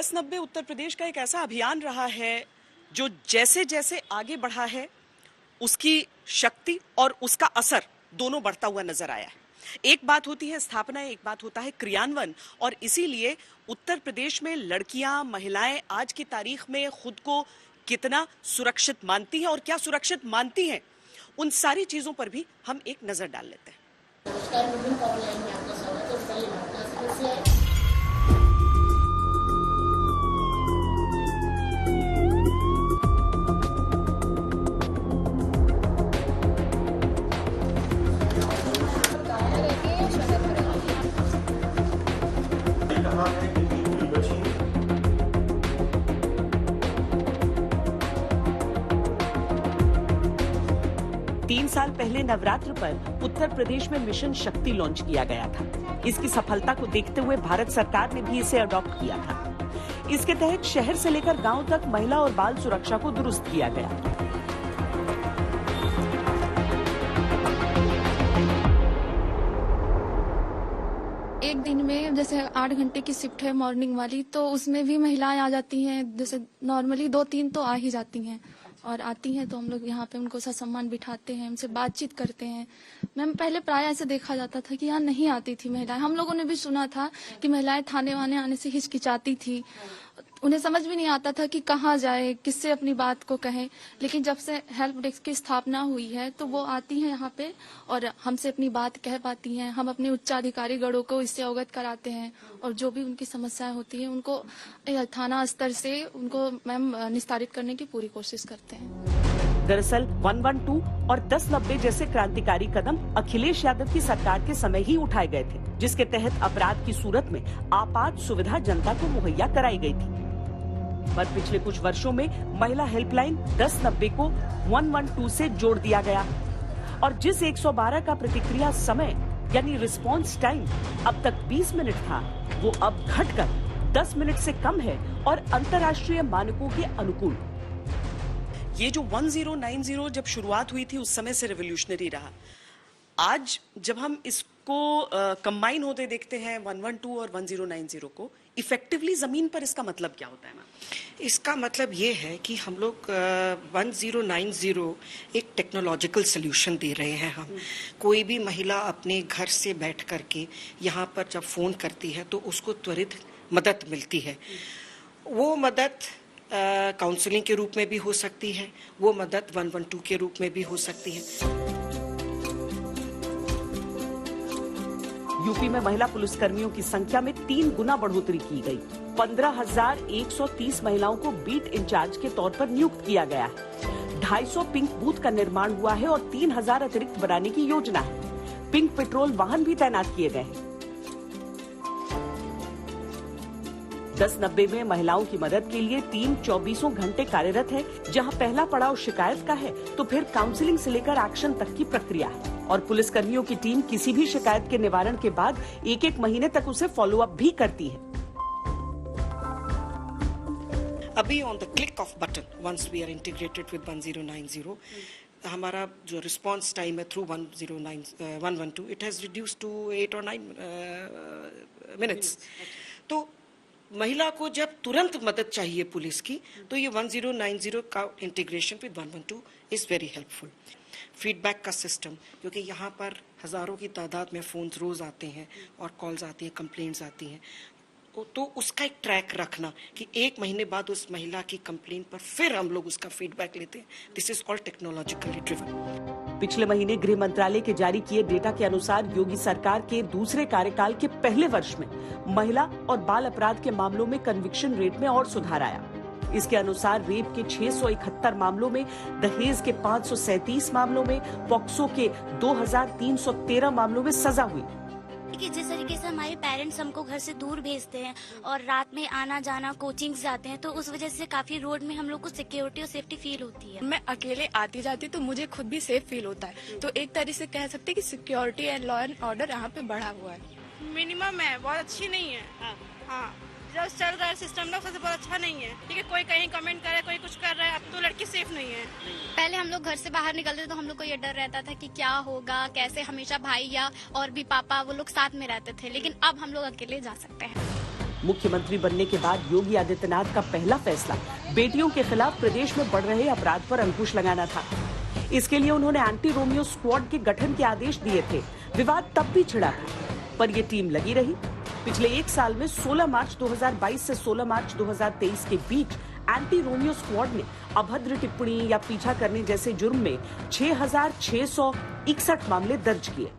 10-90 उत्तर प्रदेश का एक ऐसा अभियान रहा है जो जैसे जैसे आगे बढ़ा है उसकी शक्ति और उसका असर दोनों बढ़ता हुआ नजर आया है। एक बात होती है स्थापना, एक बात होता है क्रियान्वयन, और इसीलिए उत्तर प्रदेश में लड़कियां, महिलाएं आज की तारीख में खुद को कितना सुरक्षित मानती हैं और क्या सुरक्षित मानती हैं, उन सारी चीजों पर भी हम एक नजर डाल लेते हैं। 3 साल पहले नवरात्र पर उत्तर प्रदेश में मिशन शक्ति लॉन्च किया गया था। इसकी सफलता को देखते हुए भारत सरकार ने भी इसे अडॉप्ट किया था। इसके तहत शहर से लेकर गांव तक महिला और बाल सुरक्षा को दुरुस्त किया गया। एक दिन में जैसे 8 घंटे की शिफ्ट है मॉर्निंग वाली, तो उसमें भी महिलाएं आ जाती हैं। जैसे नॉर्मली 2-3 तो आ ही जाती हैं, और आती हैं तो हम लोग यहाँ पे उनको ससम्मान बिठाते हैं, उनसे बातचीत करते हैं। मैम पहले प्राय ऐसे देखा जाता था कि यहाँ नहीं आती थी महिलाएं। हम लोगों ने भी सुना था कि महिलाएं थाने वाने आने से हिचकिचाती थी, उन्हें समझ भी नहीं आता था कि कहाँ जाए, किससे अपनी बात को कहें। लेकिन जब से हेल्प डेस्क की स्थापना हुई है तो वो आती हैं यहाँ पे और हमसे अपनी बात कह पाती हैं। हम अपने उच्चाधिकारी गणों को इससे अवगत कराते हैं और जो भी उनकी समस्याएं होती हैं उनको थाना स्तर से उनको मैम निस्तारित करने की पूरी कोशिश करते हैं। दरअसल 112 और 1090 जैसे क्रांतिकारी कदम अखिलेश यादव की सरकार के समय ही उठाए गए थे, जिसके तहत अपराध की सूरत में आपात सुविधा जनता को मुहैया कराई गई थी। पर पिछले कुछ वर्षों में महिला हेल्पलाइन 1090 को 112 से जोड़ दिया गया और जिस 112 का प्रतिक्रिया समय यानी रिस्पांस टाइम अब तक 20 मिनट था, वो अब घटकर 10 मिनट से कम है और अंतर्राष्ट्रीय मानकों के अनुकूल। ये जो 1090 जब शुरुआत हुई थी उस समय से रेवोल्यूशनरी रहा। आज जब हम इसको कंबाइन होते देखते हैं 112 और 1090 को, इफेक्टिवली जमीन पर इसका मतलब क्या होता है मैम? इसका मतलब ये है कि हम लोग 1090 एक टेक्नोलॉजिकल सोल्यूशन दे रहे हैं। हम कोई भी महिला अपने घर से बैठ करके यहाँ पर जब फोन करती है तो उसको त्वरित मदद मिलती है। वो मदद काउंसलिंग के रूप में भी हो सकती है, वो मदद 112 के रूप में भी हो सकती है। यूपी में महिला पुलिसकर्मियों की संख्या में 3 गुना बढ़ोतरी की गई। 15,130 महिलाओं को बीट इंचार्ज के तौर पर नियुक्त किया गया है। 250 पिंक बूथ का निर्माण हुआ है और 3,000 अतिरिक्त बनाने की योजना है। पिंक पेट्रोल वाहन भी तैनात किए गए हैं। 1090 में महिलाओं की मदद के लिए टीम 24 घंटे कार्यरत है, जहां पहला पड़ाव शिकायत का है तो फिर काउंसलिंग से लेकर एक्शन तक की प्रक्रिया है और पुलिसकर्मियों की टीम किसी भी शिकायत के निवारण के बाद 1-1 महीने तक उसे फॉलो अप भी करती है। अभी on the click of button once we are integrated with 1090 हमारा जो रिस्पांस टाइम है through 112 it has reduced to 8 और 9 मिनट्स। तो महिला को जब तुरंत मदद चाहिए पुलिस की तो ये 1090 का integration with 112 is very helpful. Feedback का सिस्टम, क्योंकि यहाँ पर हजारों की तादाद में फोन्स रोज आते हैं और कॉल्स आती हैं, कंप्लेंट्स आती हैं, तो उसका एक ट्रैक रखना कि 1 महीने बाद उस महिला की कंप्लेंट पर फिर हम लोग उसका फीडबैक लेते हैं। This is all technologically driven. पिछले महीने गृह मंत्रालय के जारी किए डेटा के अनुसार योगी सरकार के दूसरे कार्यकाल के पहले वर्ष में महिला और बाल अपराध के मामलों में कन्विक्शन रेट में और सुधार आया। इसके अनुसार रेप के 671 मामलों में, दहेज के 537 मामलों में, पॉक्सो के 2313 मामलों में सजा हुई। कि जिस तरीके से हमारे पेरेंट्स हमको घर से दूर भेजते हैं और रात में आना जाना कोचिंग जाते हैं, तो उस वजह से काफी रोड में हम लोग को सिक्योरिटी और सेफ्टी फील होती है। मैं अकेले आती जाती तो मुझे खुद भी सेफ फील होता है, तो एक तरह से कह सकते हैं कि security and law and order यहाँ पे बढ़ा हुआ है। मिनिमम है, बहुत अच्छी नहीं है। हाँ, जो चल रहा है सिस्टम ना सबसे बहुत अच्छा नहीं है। ठीक है, कोई कहीं कमेंट करे, कोई कुछ कर रहा है, अब तो लड़की सेफ नहीं है। पहले हम लोग घर से बाहर निकलते तो हम लोग को ये डर रहता था कि क्या होगा, कैसे, हमेशा भाई या और भी पापा वो लोग साथ में रहते थे, लेकिन अब हम लोग अकेले जा सकते हैं। मुख्यमंत्री बनने के बाद योगी आदित्यनाथ का पहला फैसला बेटियों के खिलाफ प्रदेश में बढ़ रहे अपराध पर अंकुश लगाना था। इसके लिए उन्होंने एंटी रोमियो स्क्वाड के गठन के आदेश दिए थे। विवाद तब भी छिड़ा था, पर यह टीम लगी रही। पिछले एक साल में 16 मार्च 2022 से 16 मार्च 2023 के बीच एंटी रोमियो स्क्वाड ने अभद्र टिप्पणी या पीछा करने जैसे जुर्म में 6,661 मामले दर्ज किए।